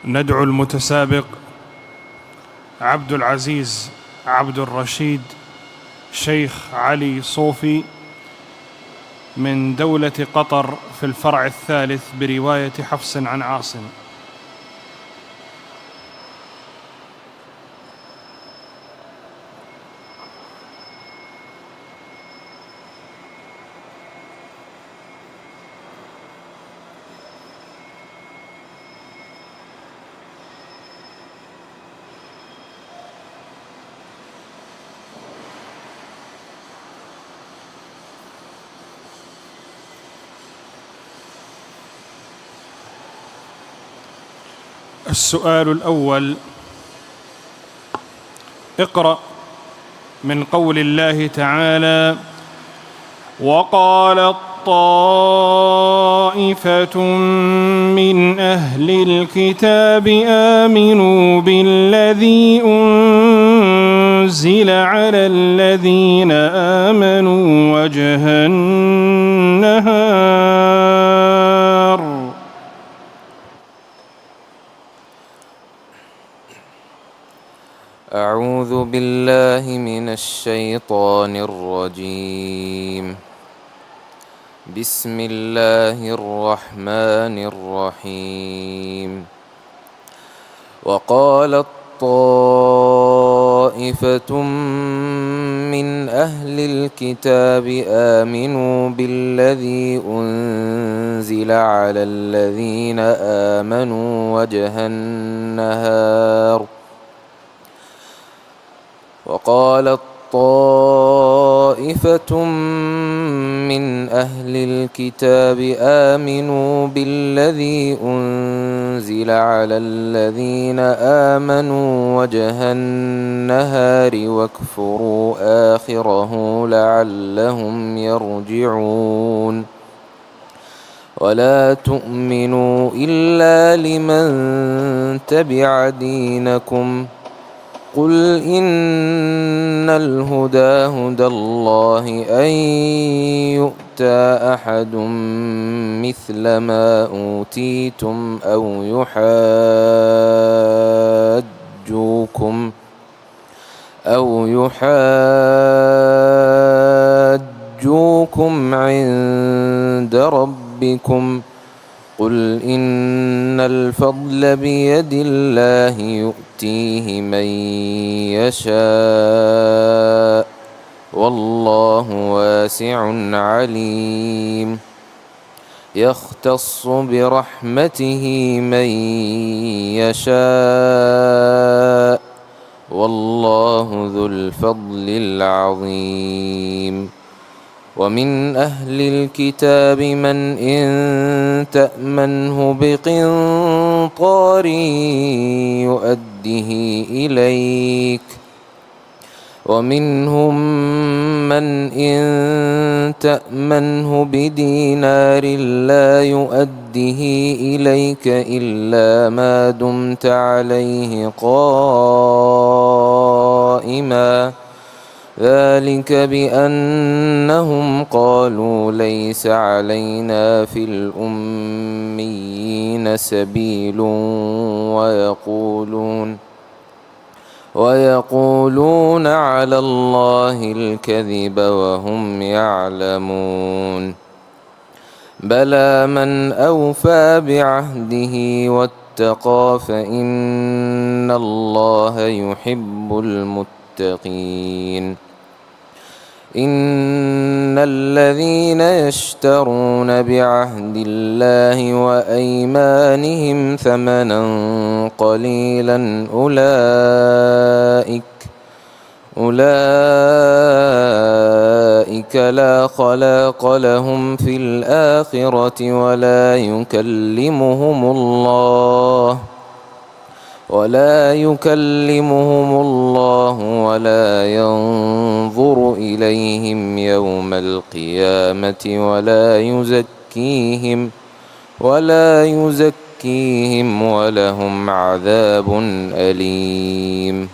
ندعو المتسابق عبد العزيز عبد الرشيد شيخ علي صوفي من دولة قطر في الفرع الثالث برواية حفص عن عاصم. السؤال الأول: اقرأ من قول الله تعالى: وقالت طائفة من أهل الكتاب آمنوا بالذي أنزل على الذين آمنوا وجه النهار. أعوذ بالله من الشيطان الرجيم. بسم الله الرحمن الرحيم. وقالت طائفة من أهل الكتاب آمنوا بالذي أنزل على الذين آمنوا وجه النهار. وقالت طائفة من أهل الكتاب آمنوا بالذي أنزل على الذين آمنوا وجه النهار واكفروا آخره لعلهم يرجعون. ولا تؤمنوا إلا لمن تبع دينكم. قل إن الهدى هدى الله أن يؤتى أحد مثل ما أوتيتم أو يحاجوكم عند ربكم. قل إن الفضل بيد الله يؤتيه من يشاء والله واسع عليم. يختص برحمته من يشاء والله ذو الفضل العظيم. ومن أهل الكتاب من إن تأمنه بقنطار يؤده إليك ومنهم من إن تأمنه بدينار لا يؤده إليك إلا ما دمت عليه قائما. ذلك بأنهم قالوا ليس علينا في الأميين سبيل ويقولون على الله الكذب وهم يعلمون. بلى من أوفى بعهده واتقى فإن الله يحب المتقين. إن الذين يشترون بعهد الله وأيمانهم ثمنا قليلا أولئك لا خلاق لهم في الآخرة ولا يكلمهم الله ولا ينظر إليهم يوم القيامة ولا يزكيهم ولهم عذاب أليم.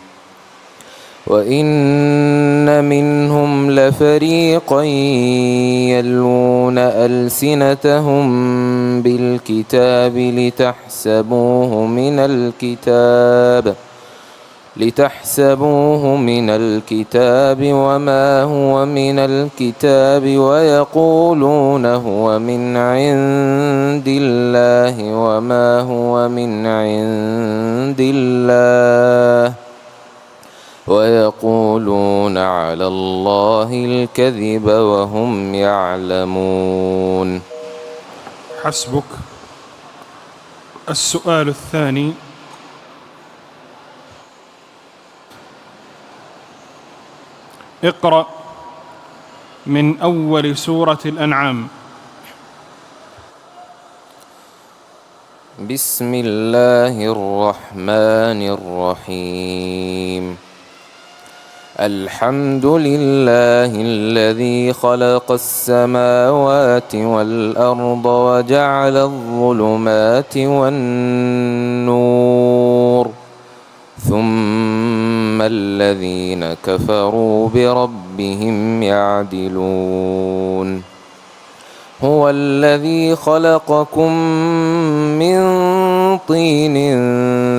وإن منهم لفريقا يلوون ألسنتهم بالكتاب لتحسبوه من الكتاب وما هو من الكتاب ويقولون هو من عند الله وما هو من عند الله ويقولون على الله الكذب وهم يعلمون. حسبك. السؤال الثاني: اقرأ من أول سورة الأنعام. بسم الله الرحمن الرحيم. الحمد لله الذي خلق السماوات والأرض وجعل الظلمات والنور ثم الذين كفروا بربهم يعدلون. هو الذي خلقكم من طين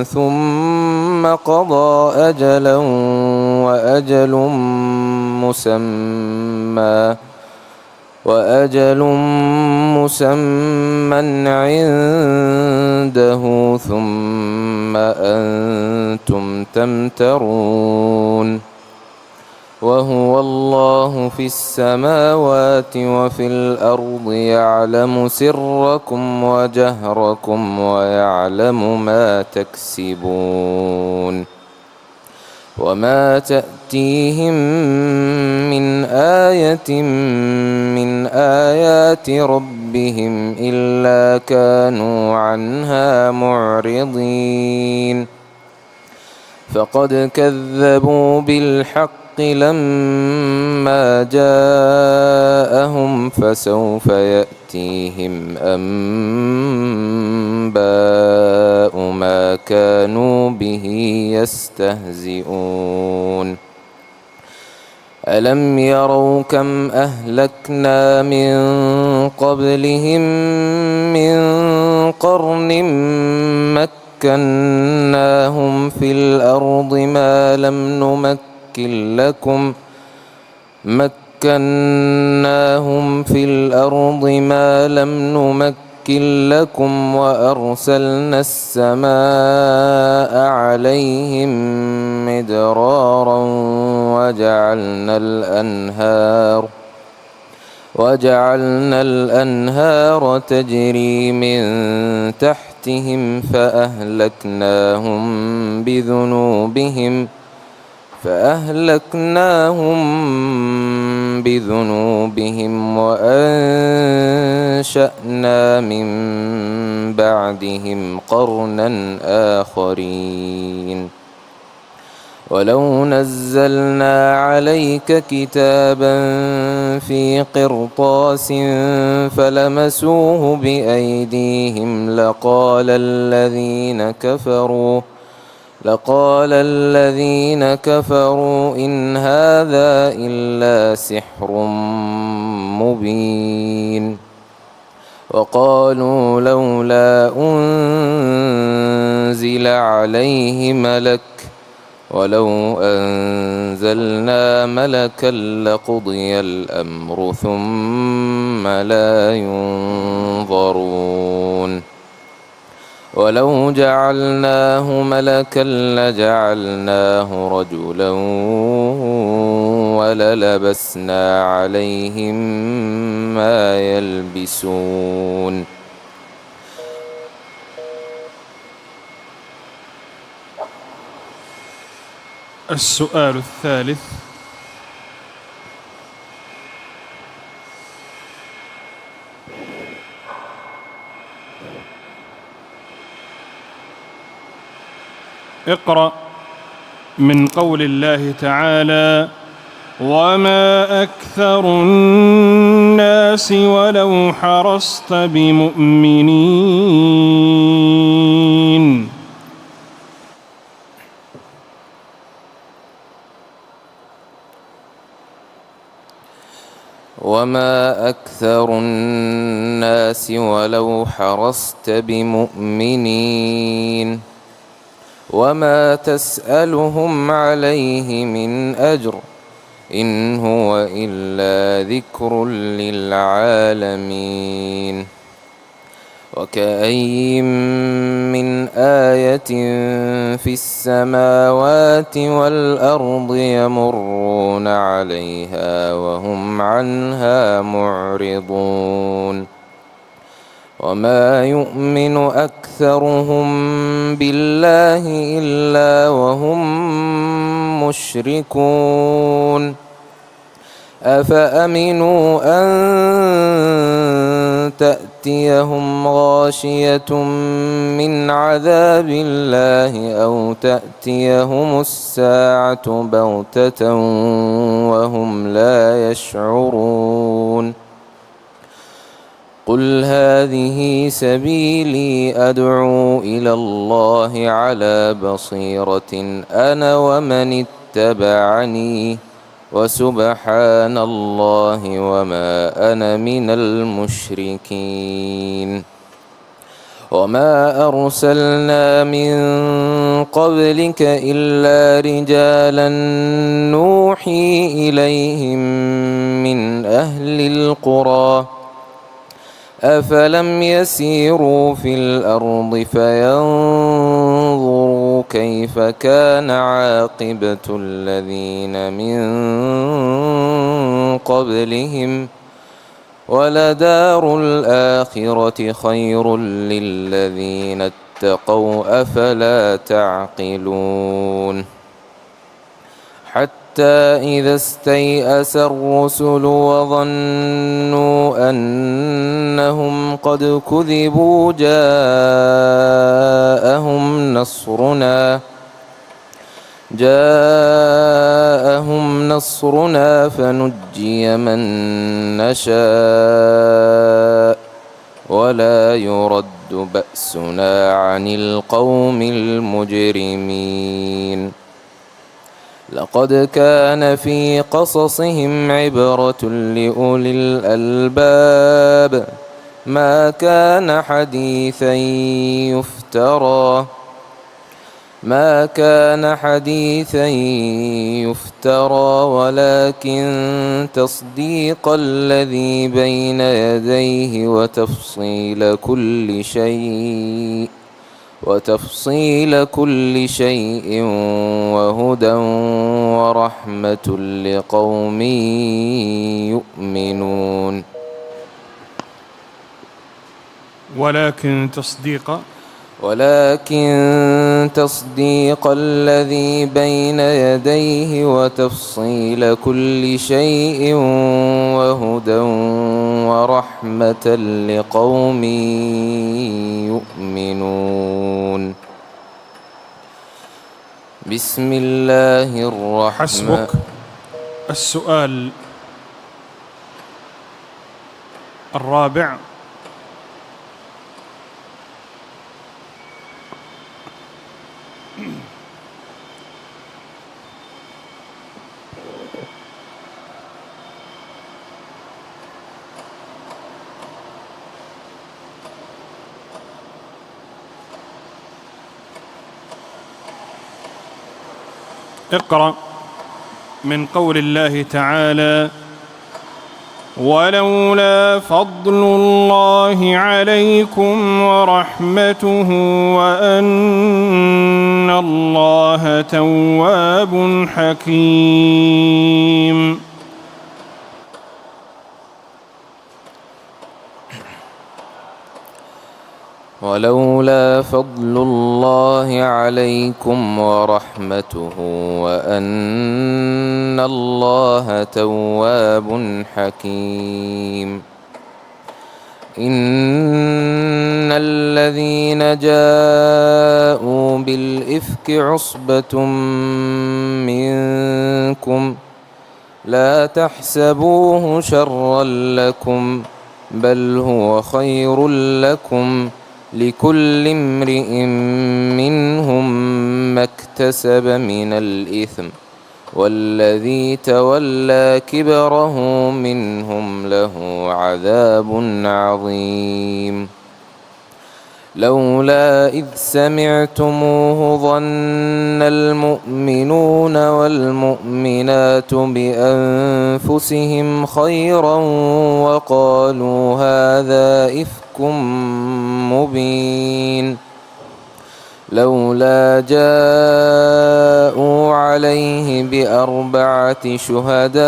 ثم قضى أجلا وأجل مسمى عنده ثم أنتم تمترون. وهو الله في السماوات وفي الأرض يعلم سركم وجهركم ويعلم ما تكسبون. وما تأتيهم من آية من آيات ربهم إلا كانوا عنها معرضين. فقد كذبوا بالحق لما جاءهم فسوف يأتيهم أنباء ما كانوا به يستهزئون. ألم يروا كم أهلكنا من قبلهم من قرن مكناهم في الأرض ما لم نمكن لكم وأرسلنا السماء عليهم مدرارا وجعلنا الأنهار تجري من تحتهم فأهلكناهم بذنوبهم وأنشأنا من بعدهم قرنا آخرين. ولو نزلنا عليك كتابا في قرطاس فلمسوه بأيديهم لقال الذين كفروا إن هذا إلا سحر مبين. وقالوا لولا أنزل عليه ملك ولو أنزلنا ملكا لقضي الأمر ثم لا ينظرون. ولو جعلناه ملكا لجعلناه رجلا وللبسنا عليهم ما يلبسون. السؤال الثالث: اقرأ من قول الله تعالى: وما أكثر الناس ولو حرصت بمؤمنين. وما أكثر الناس ولو حرصت بمؤمنين وما تسألهم عليه من أجر إن هو إلا ذكر للعالمين. وكأي من آية في السماوات والأرض يمرون عليها وهم عنها معرضون وما يؤمن أكثرهم بالله إلا وهم مشركون أفأمنوا أن تأتيهم غاشية من عذاب الله أو تأتيهم الساعة بغتة وهم لا يشعرون قل هذه سبيلي أدعو إلى الله على بصيرة أنا ومن اتبعني وسبحان الله وما أنا من المشركين. وما أرسلنا من قبلك إلا رجالا نوحي إليهم من أهل القرى أفلم يسيروا في الأرض فينظروا كيف كان عاقبة الذين من قبلهم ولدار الآخرة خير للذين اتقوا أفلا تعقلون حتى إذا استيأس الرسل وظنوا أنهم قد كذبوا جاءهم نصرنا فنجي من نشاء ولا يرد بأسنا عن القوم المجرمين. لقد كان في قصصهم عبرة لأولي الألباب ما كان حديثا يفترى ولكن تصديق الذي بين يديه وتفصيل كل شيء وهدى ورحمة لقوم يؤمنون. ولكن تصديق الذي بين يديه وتفصيل كل شيء وهدى ورحمة لقوم يؤمنون. بسم الله الرحمن. حسبك. السؤال الرابع: اقرأ من قول الله تعالى: ولولا فضل الله عليكم ورحمته وأن الله تواب حكيم. ولولا فضل الله عليكم ورحمته وأن الله تواب حكيم. إن الذين جاءوا بالإفك عصبة منكم لا تحسبوه شرا لكم بل هو خير لكم لكل امرئ منهم ما اكتسب من الإثم والذي تولى كبره منهم له عذاب عظيم. لولا إذ سمعتموه ظن المؤمنون والمؤمنات بأنفسهم خيرا وقالوا هذا إفك مبين. لولا جاءوا عليه بأربعة شهداء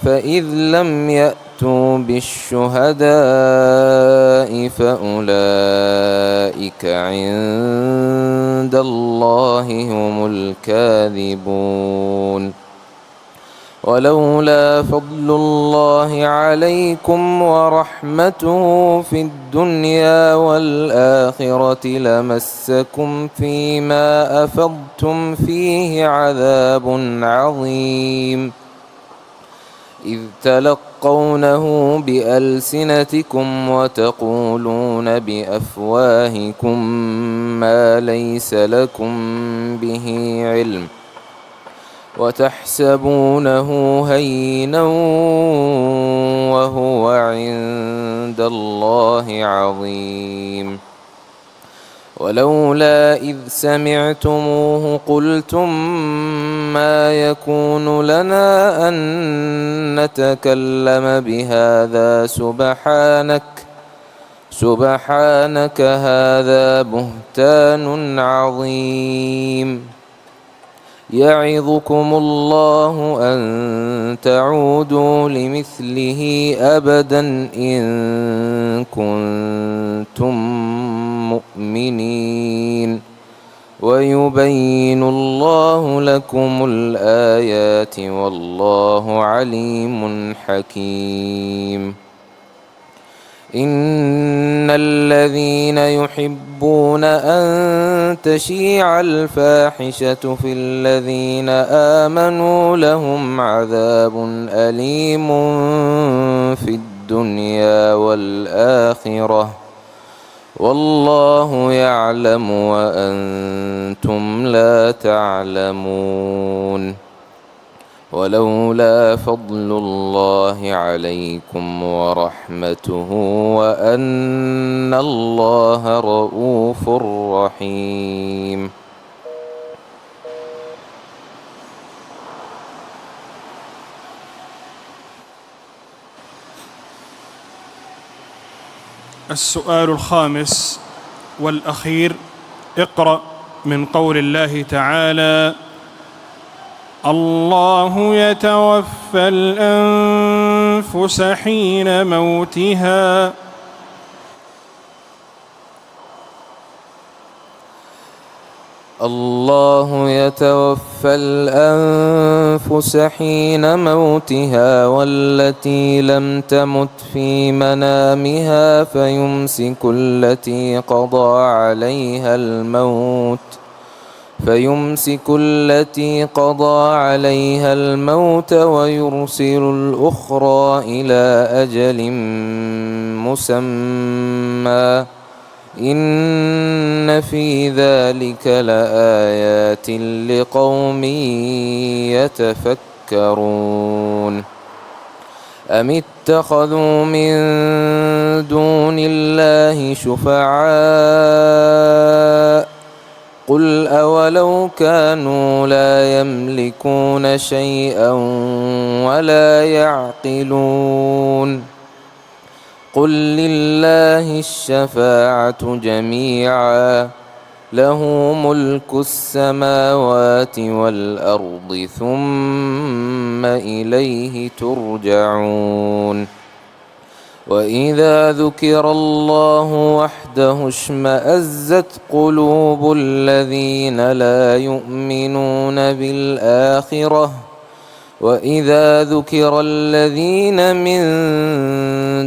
فإذ لم يأتوا بالشهداء فأولئك عند الله هم الكاذبون. ولولا فضل الله عليكم ورحمته في الدنيا والآخرة لمسكم فيما أفضتم فيه عذاب عظيم. إذ تلقونه بألسنتكم وتقولون بأفواهكم ما ليس لكم به علم وتحسبونه هينا وهو عند الله عظيم. ولولا إذ سمعتموه قلتم ما يكون لنا أن نتكلم بهذا سبحانك هذا بهتان عظيم. يعظكم الله أن تعودوا لمثله أبدا إن كنتم مؤمنين. ويبين الله لكم الآيات والله عليم حكيم. إن الذين يحبون أن تشيع الفاحشة في الذين آمنوا لهم عذاب أليم في الدنيا والآخرة والله يعلم وأنتم لا تعلمون. ولولا فضل الله عليكم ورحمته وأن الله رءوف رحيم. السؤال الخامس والأخير: اقرأ من قول الله تعالى: الله يتوفى الأنفس حين موتها. الله يتوفى الأنفس حين موتها والتي لم تمت في منامها فيمسك التي قضى عليها الموت ويرسل الأخرى إلى أجل مسمى إن في ذلك لآيات لقوم يتفكرون. أم اتخذوا من دون الله شفعاء قل أولو كانوا لا يملكون شيئا ولا يعقلون قل لله الشفاعة جميعا له ملك السماوات والأرض ثم إليه ترجعون. وإذا ذكر الله وحده اشمأزت قلوب الذين لا يؤمنون بالآخرة وإذا ذكر الذين من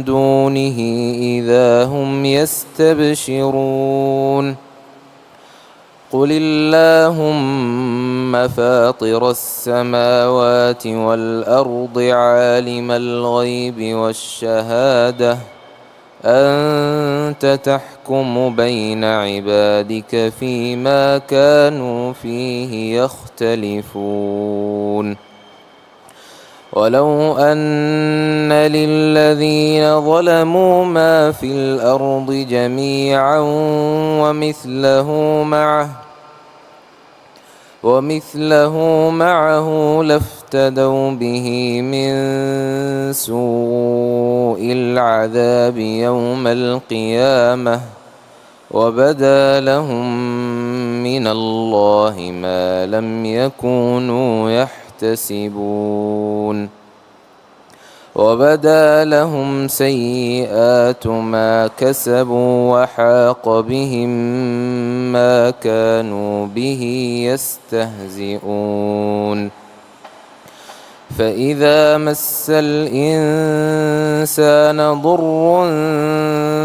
دونه إذا هم يستبشرون. قل اللهم فاطر السماوات والأرض عالم الغيب والشهادة أنت تحكم بين عبادك فيما كانوا فيه يختلفون ولو أن للذين ظلموا ما في الأرض جميعا ومثله معه لافتدوا به من سوء العذاب يوم القيامة وبدا لهم من الله ما لم يكونوا يحتسبون وبدا لهم سيئات ما كسبوا وحاق بهم ما كانوا به يستهزئون فإذا مس الإنسان ضر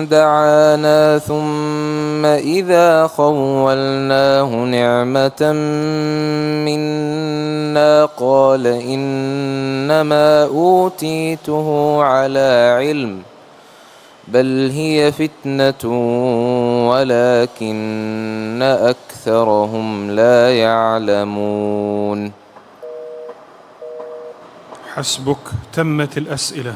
دعانا ثم إذا خولناه نعمة منا قال إنما أوتيته على علم بل هي فتنة ولكن أكثرهم لا يعلمون. حسبك، تمت الأسئلة.